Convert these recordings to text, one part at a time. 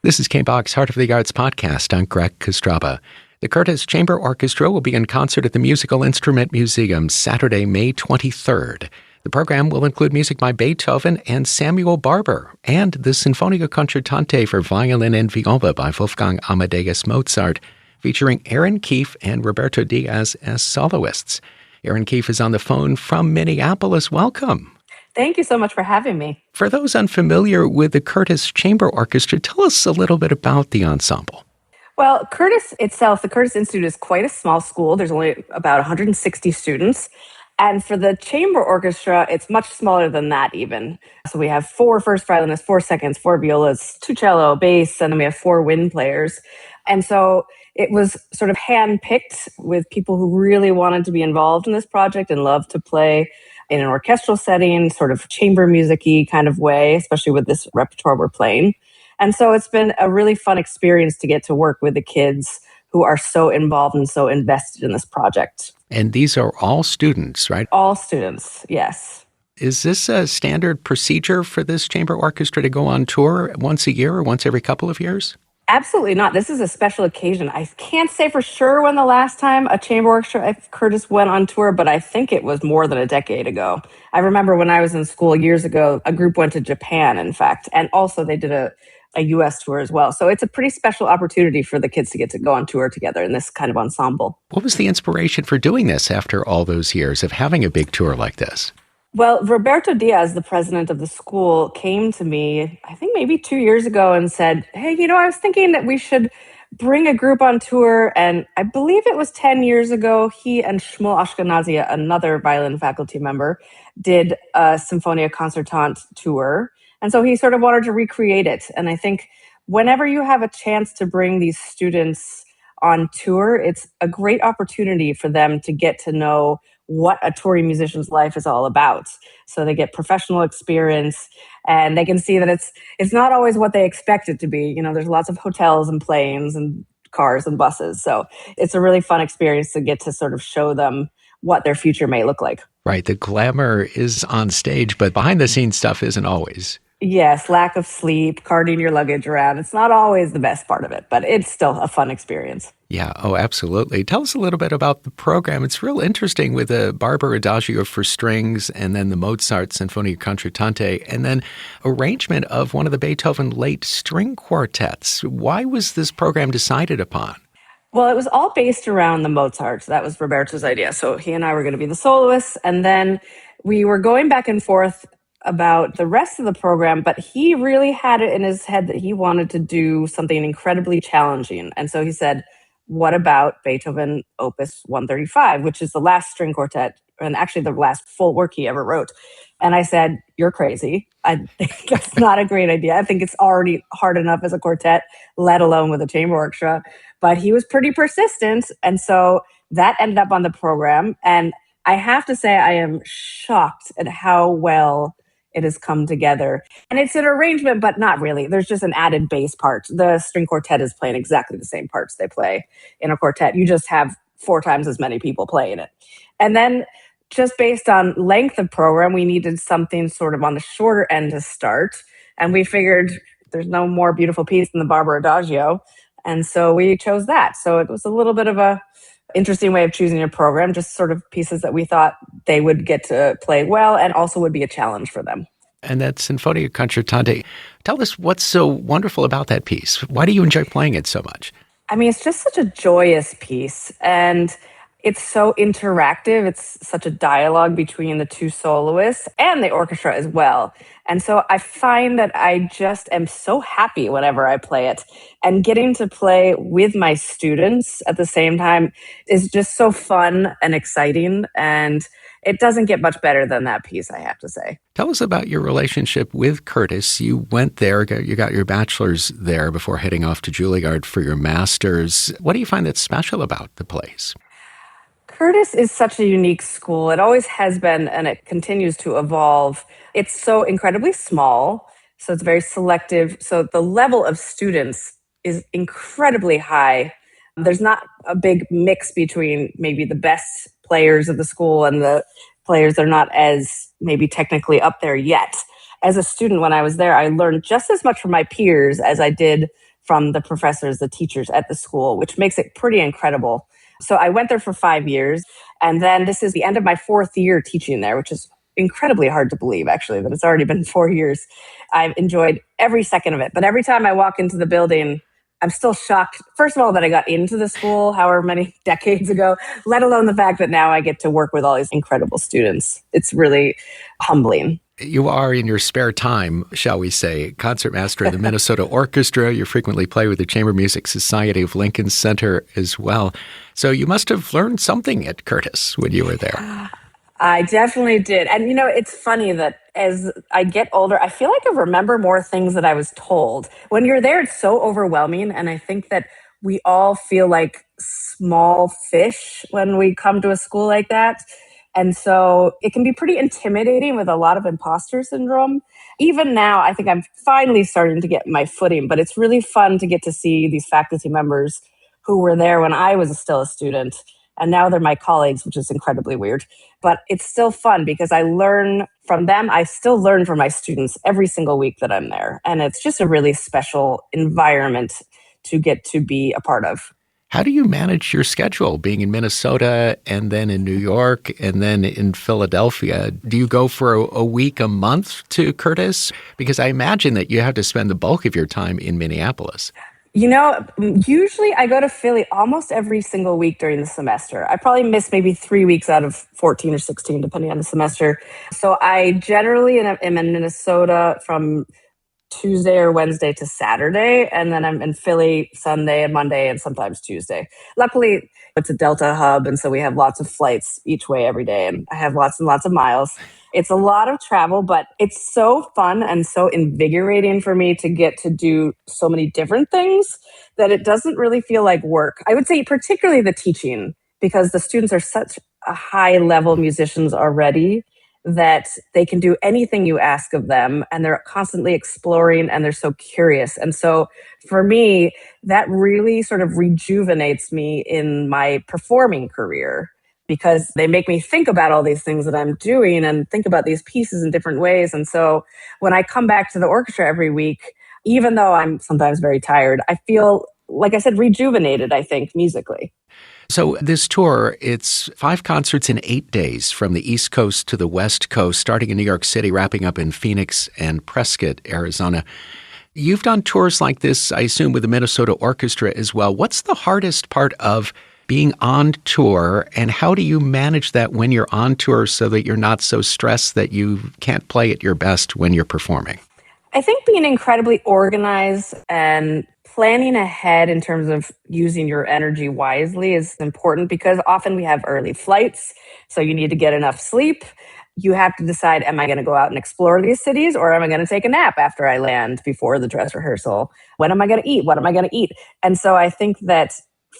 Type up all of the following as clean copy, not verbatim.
This is K-Box Heart of the Arts podcast. I'm Greg Kostraba. The Curtis Chamber Orchestra will be in concert at the Musical Instrument Museum Saturday, May 23rd. The program will include music by Beethoven and Samuel Barber, and the Sinfonia Concertante for violin and viola by Wolfgang Amadeus Mozart, featuring Aaron Keefe and Roberto Diaz as soloists. Aaron Keefe is on the phone from Minneapolis. Welcome. Thank you so much for having me. For those unfamiliar with the Curtis Chamber Orchestra, tell us a little bit about the ensemble. Well, Curtis itself, the Curtis Institute is quite a small school. There's only about 160 students. And for the chamber orchestra, it's much smaller than that even. So we have 4 first violinists, 4 seconds, 4 violas, 2 cello, bass, and then we have 4 wind players. And so it was sort of handpicked with people who really wanted to be involved in this project and love to play in an orchestral setting, sort of chamber music-y kind of way, especially with this repertoire we're playing. And so it's been a really fun experience to get to work with the kids who are so involved and so invested in this project. And these are all students, right? All students, yes. Is this a standard procedure for this chamber orchestra to go on tour once a year or once every couple of years? Absolutely not. This is a special occasion. I can't say for sure when the last time a chamber orchestra at Curtis went on tour, but I think it was more than a decade ago. I remember when I was in school years ago, a group went to Japan, in fact, and also they did a U.S. tour as well. So it's a pretty special opportunity for the kids to get to go on tour together in this kind of ensemble. What was the inspiration for doing this after all those years of having a big tour like this? Well, Roberto Diaz, the president of the school, came to me, I think maybe 2 years ago and said, hey, I was thinking that we should bring a group on tour. And I believe it was 10 years ago, he and Shmuel Ashkenazi, another violin faculty member, did a Sinfonia Concertante tour. And so he sort of wanted to recreate it. And I think whenever you have a chance to bring these students on tour, it's a great opportunity for them to get to know what a touring musician's life is all about. So they get professional experience and they can see that it's not always what they expect it to be. There's lots of hotels and planes and cars and buses. So it's a really fun experience to get to sort of show them what their future may look like. Right. The glamour is on stage, but behind the scenes stuff isn't always. Yes, lack of sleep, carting your luggage around. It's not always the best part of it, but it's still a fun experience. Yeah, oh, absolutely. Tell us a little bit about the program. It's real interesting with the Barber Adagio for strings and then the Mozart Sinfonia Concertante and then arrangement of one of the Beethoven late string quartets. Why was this program decided upon? Well, it was all based around the Mozart. That was Roberto's idea. So he and I were going to be the soloists, and then we were going back and forth about the rest of the program, but he really had it in his head that he wanted to do something incredibly challenging. And so he said, what about Beethoven Opus 135, which is the last string quartet and actually the last full work he ever wrote? And I said, you're crazy. I think that's not a great idea. I think it's already hard enough as a quartet, let alone with a chamber orchestra. But he was pretty persistent. And so that ended up on the program. And I have to say, I am shocked at how well it has come together. And it's an arrangement, but not really. There's just an added bass part. The string quartet is playing exactly the same parts they play in a quartet. You just have 4 times as many people playing it. And then just based on length of program, we needed something sort of on the shorter end to start. And we figured there's no more beautiful piece than the Barber Adagio. And so we chose that. So it was a little bit of a interesting way of choosing a program, just sort of pieces that we thought they would get to play well and also would be a challenge for them. And that Sinfonia Concertante, tell us what's so wonderful about that piece. Why do you enjoy playing it so much? I mean, it's just such a joyous piece and it's so interactive. It's such a dialogue between the 2 soloists and the orchestra as well. And so I find that I just am so happy whenever I play it. And getting to play with my students at the same time is just so fun and exciting. And it doesn't get much better than that piece, I have to say. Tell us about your relationship with Curtis. You went there, you got your bachelor's there before heading off to Juilliard for your master's. What do you find that's special about the place? Curtis is such a unique school. It always has been, and it continues to evolve. It's so incredibly small, so it's very selective. So the level of students is incredibly high. There's not a big mix between maybe the best players of the school and the players that are not as maybe technically up there yet. as a student, when I was there, I learned just as much from my peers as I did from the professors, the teachers at the school, which makes it pretty incredible. So I went there for 5 years. And then this is the end of my fourth year teaching there, which is incredibly hard to believe, actually, that it's already been 4 years. I've enjoyed every second of it. But every time I walk into the building, I'm still shocked, first of all, that I got into the school however many decades ago, let alone the fact that now I get to work with all these incredible students. It's really humbling. You are, in your spare time, shall we say, concertmaster of the Minnesota Orchestra. You frequently play with the Chamber Music Society of Lincoln Center as well. So you must have learned something at Curtis when you were there. I definitely did. And, it's funny that as I get older, I feel like I remember more things that I was told. When you're there, it's so overwhelming. And I think that we all feel like small fish when we come to a school like that. And so it can be pretty intimidating with a lot of imposter syndrome. Even now, I think I'm finally starting to get my footing, but it's really fun to get to see these faculty members who were there when I was still a student. And now they're my colleagues, which is incredibly weird. But it's still fun because I learn from them. I still learn from my students every single week that I'm there. And it's just a really special environment to get to be a part of. How do you manage your schedule, being in Minnesota and then in New York and then in Philadelphia? Do you go for a week, a month to Curtis? Because I imagine that you have to spend the bulk of your time in Minneapolis. Usually I go to Philly almost every single week during the semester. I probably miss maybe 3 weeks out of 14 or 16, depending on the semester. So I generally am in Minnesota from Tuesday or Wednesday to Saturday, and then I'm in Philly Sunday and Monday and sometimes Tuesday. Luckily, it's a Delta hub, and so we have lots of flights each way every day, and I have lots and lots of miles. It's a lot of travel, but it's so fun and so invigorating for me to get to do so many different things that it doesn't really feel like work. I would say particularly the teaching, because the students are such a high level musicians already that they can do anything you ask of them, and they're constantly exploring and they're so curious. And so for me, that really sort of rejuvenates me in my performing career, because they make me think about all these things that I'm doing and think about these pieces in different ways. And so when I come back to the orchestra every week, even though I'm sometimes very tired, I feel, like I said, rejuvenated, I think, musically. So this tour, it's 5 concerts in 8 days from the East Coast to the West Coast, starting in New York City, wrapping up in Phoenix and Prescott, Arizona. You've done tours like this, I assume, with the Minnesota Orchestra as well. What's the hardest part of being on tour, and how do you manage that when you're on tour so that you're not so stressed that you can't play at your best when you're performing? I think being incredibly organized and planning ahead in terms of using your energy wisely is important, because often we have early flights, so you need to get enough sleep. You have to decide, am I going to go out and explore these cities, or am I going to take a nap after I land before the dress rehearsal? When am I going to eat? What am I going to eat? And so I think that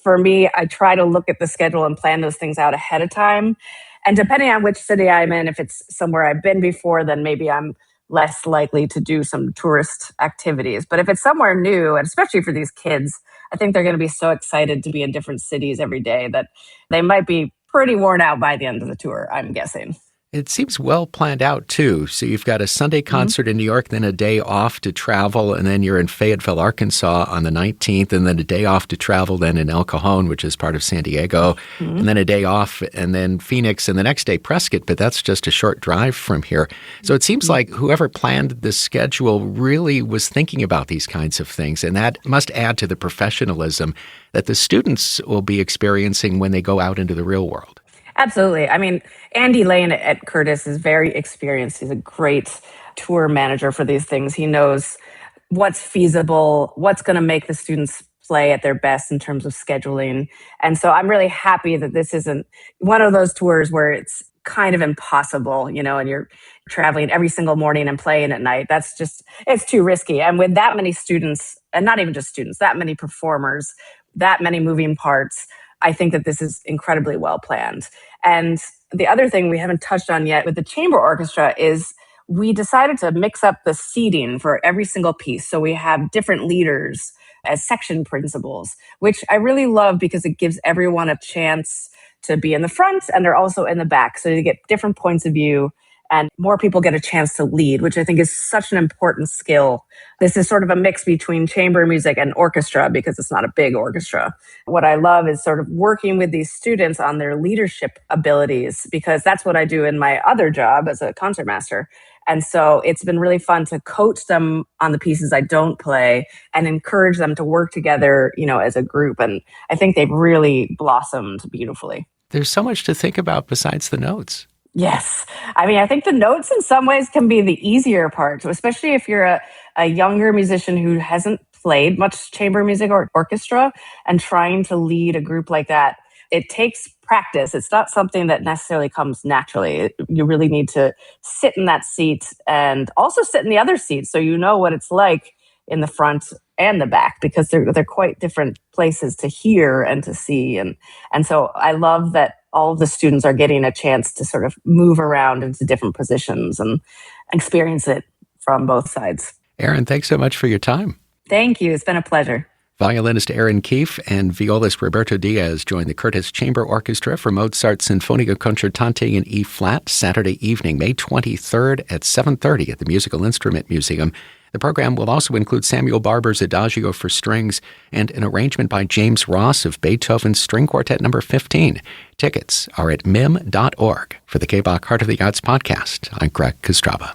for me, I try to look at the schedule and plan those things out ahead of time. And depending on which city I'm in, if it's somewhere I've been before, then maybe I'm less likely to do some tourist activities. But if it's somewhere new, and especially for these kids, I think they're going to be so excited to be in different cities every day that they might be pretty worn out by the end of the tour, I'm guessing. It seems well planned out, too. So you've got a Sunday concert in New York, then a day off to travel, and then you're in Fayetteville, Arkansas on the 19th, and then a day off to travel then in El Cajon, which is part of San Diego, and then a day off, and then Phoenix, and the next day Prescott, but that's just a short drive from here. So it seems like whoever planned this schedule really was thinking about these kinds of things, and that must add to the professionalism that the students will be experiencing when they go out into the real world. Absolutely. I mean, Andy Lane at Curtis is very experienced. He's a great tour manager for these things. He knows what's feasible, what's going to make the students play at their best in terms of scheduling. And so I'm really happy that this isn't one of those tours where it's kind of impossible, and you're traveling every single morning and playing at night. It's too risky. And with that many students, and not even just students, that many performers, that many moving parts, I think that this is incredibly well planned. And the other thing we haven't touched on yet with the chamber orchestra is we decided to mix up the seating for every single piece. So we have different leaders as section principals, which I really love because it gives everyone a chance to be in the front, and they're also in the back. So you get different points of view. and more people get a chance to lead, which I think is such an important skill. This is sort of a mix between chamber music and orchestra because it's not a big orchestra. What I love is sort of working with these students on their leadership abilities, because that's what I do in my other job as a concertmaster. And so it's been really fun to coach them on the pieces I don't play and encourage them to work together, as a group. And I think they've really blossomed beautifully. There's so much to think about besides the notes. Yes. I mean, I think the notes in some ways can be the easier part, especially if you're a younger musician who hasn't played much chamber music or orchestra and trying to lead a group like that. It takes practice. It's not something that necessarily comes naturally. You really need to sit in that seat and also sit in the other seat so you know what it's like in the front and the back, because they're quite different places to hear and to see. And so I love that all of the students are getting a chance to sort of move around into different positions and experience it from both sides. Erin, thanks so much for your time. Thank you. It's been a pleasure. Violinist Erin Keefe and violist Roberto Diaz join the Curtis Chamber Orchestra for Mozart's Sinfonia Concertante in E-flat Saturday evening, May 23rd at 7:30 at the Musical Instrument Museum. The program will also include Samuel Barber's Adagio for strings and an arrangement by James Ross of Beethoven's String Quartet No. 15. Tickets are at mim.org. For the KBach Heart of the Arts podcast, I'm Greg Kostraba.